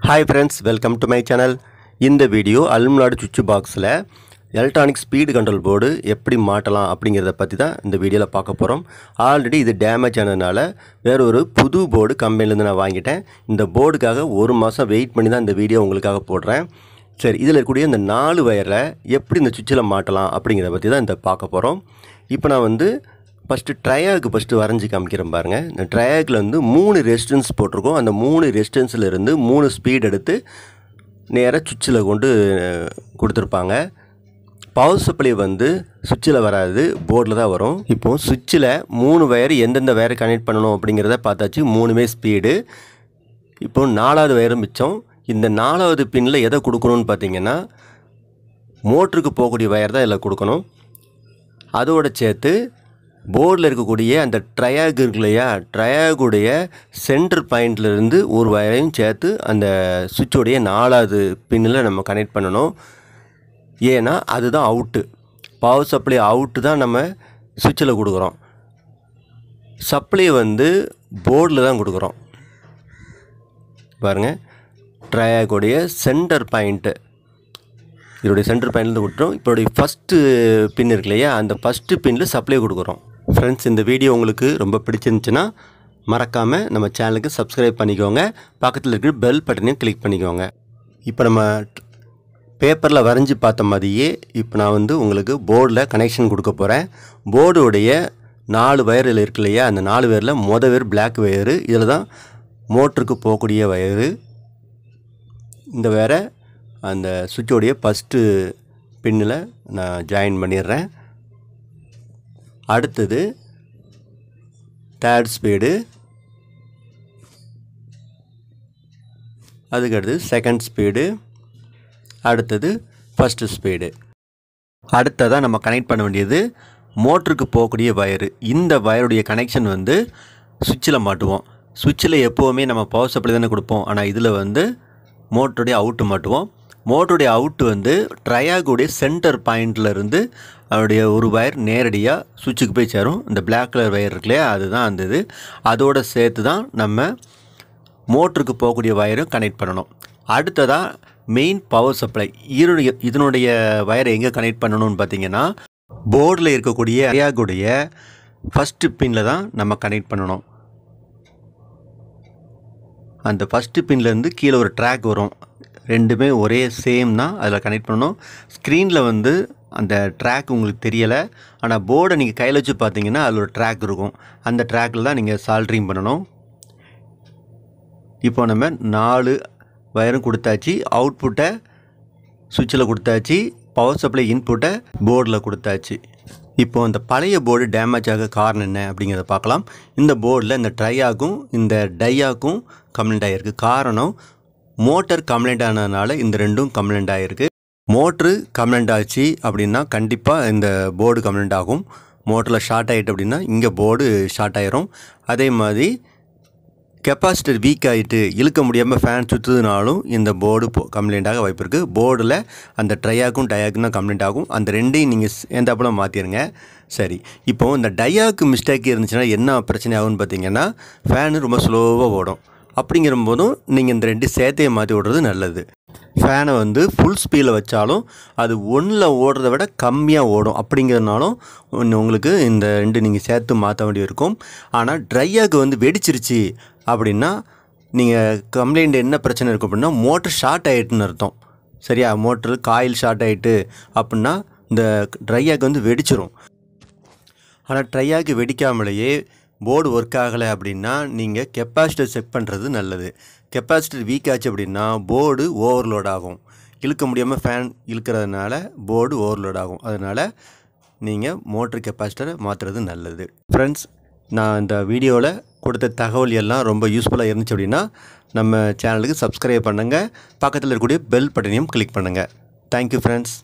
Hi friends, welcome to my channel. இந்த video aluminium சுவிட்ச் பாக்ஸில் எலக்ட்ரானிக் ஸ்பீடு கண்ட்ரோல் போர்டு எப்படி மாட்டலாம் அப்படிங்கிறத பற்றி தான் இந்த வீடியோவில் பார்க்க போகிறோம். ஆல்ரெடி இது டேமேஜ் ஆனதுனால வேறு ஒரு புது போர்டு கம்பெனிலேருந்து நான் வாங்கிட்டேன். இந்த போர்டுக்காக ஒரு மாதம் வெயிட் பண்ணி தான் இந்த வீடியோ உங்களுக்காக போடுறேன். சரி, இதில் இருக்கக்கூடிய இந்த 4 வயரில் எப்படி இந்த சுவிட்சில் மாட்டலாம் அப்படிங்கிறத பற்றி தான் இந்த பார்க்க போகிறோம். இப்போ நான் ஃபஸ்ட்டு வரைஞ்சி காமிக்கிறேன் பாருங்கள். இந்த ட்ரையாகில் 3 ரெசிஸ்டன்ஸ் போட்டிருக்கோம். அந்த 3 ரெசிஸ்டன்ஸில் 3 ஸ்பீட் எடுத்து நேராக சுவிட்சில் கொண்டு கொடுத்துருப்பாங்க. பவர் சப்ளை சுவிட்சில் வராது, போர்டில் தான் வரும். இப்போது சுவிட்சில் 3 வயர் எந்தெந்த வயரை கனெக்ட் பண்ணணும் அப்படிங்கிறத பார்த்தாச்சு. 3மே ஸ்பீடு. இப்போது 4வது வயரும் மிச்சம். இந்த 4வது பின்னில் எதை கொடுக்கணும்னு பார்த்தீங்கன்னா மோட்டருக்கு போகக்கூடிய வயர் தான் இதில் கொடுக்கணும். அதோடு சேர்த்து போர்டில் இருக்கக்கூடிய அந்த ட்ரையாக் இருக்கு இல்லையா, ட்ரையாகுடைய சென்டர் பாயிண்ட்லேருந்து ஒரு வயரையும் சேர்த்து அந்த சுவிட்சோடைய 4வது பின்னில் நம்ம கனெக்ட் பண்ணணும். ஏன்னா அதுதான் அவுட்டு. பவர் சப்ளை அவுட்டு தான் நம்ம சுவிட்சில் கொடுக்குறோம். சப்ளை போர்டில் தான் கொடுக்குறோம். பாருங்கள், ட்ரையாகுடைய சென்டர் பாயிண்ட்டு, இதோடைய சென்டர் பாயிண்ட்லேருந்து கொடுத்துரும். இப்போடைய ஃபஸ்ட்டு பின் இருக்கு இல்லையா, அந்த ஃபஸ்ட்டு பின்னில் சப்ளை கொடுக்குறோம். ஃப்ரெண்ட்ஸ், இந்த வீடியோ உங்களுக்கு ரொம்ப பிடிச்சிருந்துச்சுன்னா மறக்காமல் நம்ம சேனலுக்கு சப்ஸ்கிரைப் பண்ணிக்கோங்க. பக்கத்தில் இருக்கிற பெல் பட்டனையும் கிளிக் பண்ணிக்கோங்க. இப்போ நம்ம பேப்பரில் வரைஞ்சி பார்த்த மாதிரியே இப்போ நான் உங்களுக்கு போர்டில் கனெக்ஷன் கொடுக்க போகிறேன். போர்டுடைய 4 வயர் இதில் இருக்கு இல்லையா, அந்த 4 வயரில் மொதல் வயர் பிளாக் வயரு, இதில் தான் மோட்டருக்கு போகக்கூடிய வயரு. இந்த வயரை அந்த சுவிட்சோடைய ஃபஸ்ட்டு பின்னில் நான் ஜாயின் பண்ணிடுறேன். அடுத்தது தேர்ட் ஸ்பீடு, அதுக்கடுத்து செகண்ட் ஸ்பீடு, அடுத்தது ஃபஸ்ட்டு ஸ்பீடு. அடுத்ததாக நம்ம கனெக்ட் பண்ண வேண்டியது மோட்டருக்கு போகக்கூடிய வயரு. இந்த வயருடைய கனெக்ஷன் சுவிட்சில் மாட்டுவோம். சுவிட்சில் எப்போவுமே நம்ம பவர் சப்ளை தானே கொடுப்போம். ஆனால் இதில் மோட்டருடைய அவுட்டு மாட்டுவோம். மோட்டருடைய அவுட்டு ட்ரையாகுடைய சென்டர் பாயிண்ட்லேருந்து அதோடைய ஒரு வயர் நேரடியாக சுவிட்சுக்கு போய் சேரும். இந்த பிளாக் கலர் வயர் இருக்கு இல்லையா, அதுதான் அந்த இது. அதோடு சேர்த்து தான் நம்ம மோட்டருக்கு போகக்கூடிய வயரும் கனெக்ட் பண்ணணும். அடுத்ததாக மெயின் பவர் சப்ளை, இதனுடைய வயரை எங்கே கனெக்ட் பண்ணணும்னு பார்த்தீங்கன்னா போர்டில் இருக்கக்கூடிய ட்ரையாகுடைய ஃபஸ்ட்டு பின்னில் தான் நம்ம கனெக்ட் பண்ணணும். அந்த ஃபஸ்ட்டு பின்லேருந்து கீழே ஒரு ட்ராக் வரும். ரெண்டுமே ஒரே சேம் தான், அதில் கனெக்ட் பண்ணணும். ஸ்க்ரீனில் அந்த ட்ராக் உங்களுக்கு தெரியலை, ஆனால் போர்டை நீங்கள் கையில் வச்சு பார்த்தீங்கன்னா அதில் ஒரு ட்ராக் இருக்கும். அந்த ட்ராக்கில் தான் நீங்கள் சால்ட்ரிங் பண்ணணும். இப்போ நம்ம 4 வயரும் கொடுத்தாச்சு. அவுட்புட்டை சுவிட்சில் கொடுத்தாச்சு, பவர் சப்ளை இன்புட்டை போர்டில் கொடுத்தாச்சு. இப்போது அந்த பழைய போர்டு டேமேஜ் ஆக காரணம் என்ன அப்படிங்கிறத பார்க்கலாம். இந்த போர்டில் இந்த ட்ரையாகும் இந்த டையாக்கும் கம்ப்ளைண்ட் ஆகிருக்கு. காரணம் மோட்டர் கம்ப்ளைண்ட் ஆனதுனால இந்த ரெண்டும் கம்ப்ளைண்ட் ஆகிருக்கு. மோட்ரு கம்ப்ளைண்ட் ஆச்சு அப்படின்னா கண்டிப்பாக இந்த போர்டு கம்ப்ளைண்ட் ஆகும். மோட்டரில் ஷார்ட் ஆகிட்டு அப்படின்னா இங்கே போர்டு ஷார்ட் ஆகிரும். அதே மாதிரி கெப்பாசிட்டர் வீக் ஆகிட்டு இழுக்க முடியாமல் ஃபேன் சுற்றுதுனாலும் இந்த போர்டு கம்ப்ளைண்ட் ஆக வாய்ப்பு இருக்குது. போர்டில் அந்த ட்ரையாக்கும் டயாக்கும் தான் கம்ப்ளைண்ட் ஆகும். அந்த ரெண்டையும் நீங்கள் சேர்ந்தாப்புல மாற்றிடுங்க. சரி, இப்போது இந்த டயாக்கு மிஸ்டேக் இருந்துச்சுன்னா என்ன பிரச்சனை ஆகும்னு பார்த்தீங்கன்னா ஃபேனு ரொம்ப ஸ்லோவாக ஓடும். அப்படிங்கிற போதும் நீங்கள் இந்த 2 சேர்த்தையை மாற்றி விடுறது நல்லது. ஃபேனை ஃபுல் ஸ்பீடில் வச்சாலும் அது 1ல் ஓடுறத விட கம்மியாக ஓடும். அப்படிங்கிறதுனாலும் உங்களுக்கு இந்த 2 நீங்கள் சேர்த்து மாற்ற வேண்டி இருக்கும். ஆனால் ட்ரையாக்கு வெடிச்சிருச்சு அப்படின்னா நீங்கள் கம்ப்ளைண்ட் என்ன பிரச்சனை இருக்கும் அப்படின்னா மோட்டர் ஷார்ட் ஆகிட்டுன்னு அர்த்தம். சரியா, மோட்டரு காயில் ஷார்ட் ஆகிட்டு அப்படின்னா இந்த ட்ரையாக்கு வெடிச்சிரும். ஆனால் ட்ரையாக்கு வெடிக்காமலேயே போர்டு ஒர்க் ஆகலை அப்படின்னா நீங்கள் கெப்பாசிட்டர் செக் பண்ணுறது நல்லது. கெப்பாசிட்டர் வீக் ஆச்சு அப்படின்னா போர்டு ஓவர்லோட் ஆகும். இழுக்க முடியாமல் ஃபேன் இழுக்கிறதுனால போர்டு ஓவர்லோட் ஆகும். அதனால் நீங்கள் மோட்டர் கெப்பாசிட்டரை மாற்றுறது நல்லது. ஃப்ரெண்ட்ஸ், நான் இந்த வீடியோவில் கொடுத்த தகவல் எல்லாம் ரொம்ப யூஸ்ஃபுல்லாக இருந்துச்சு அப்படின்னா நம்ம சேனலுக்கு சப்ஸ்கிரைப் பண்ணுங்கள். பக்கத்தில் இருக்கக்கூடிய பெல் பட்டனையும் கிளிக் பண்ணுங்கள். Thank you friends.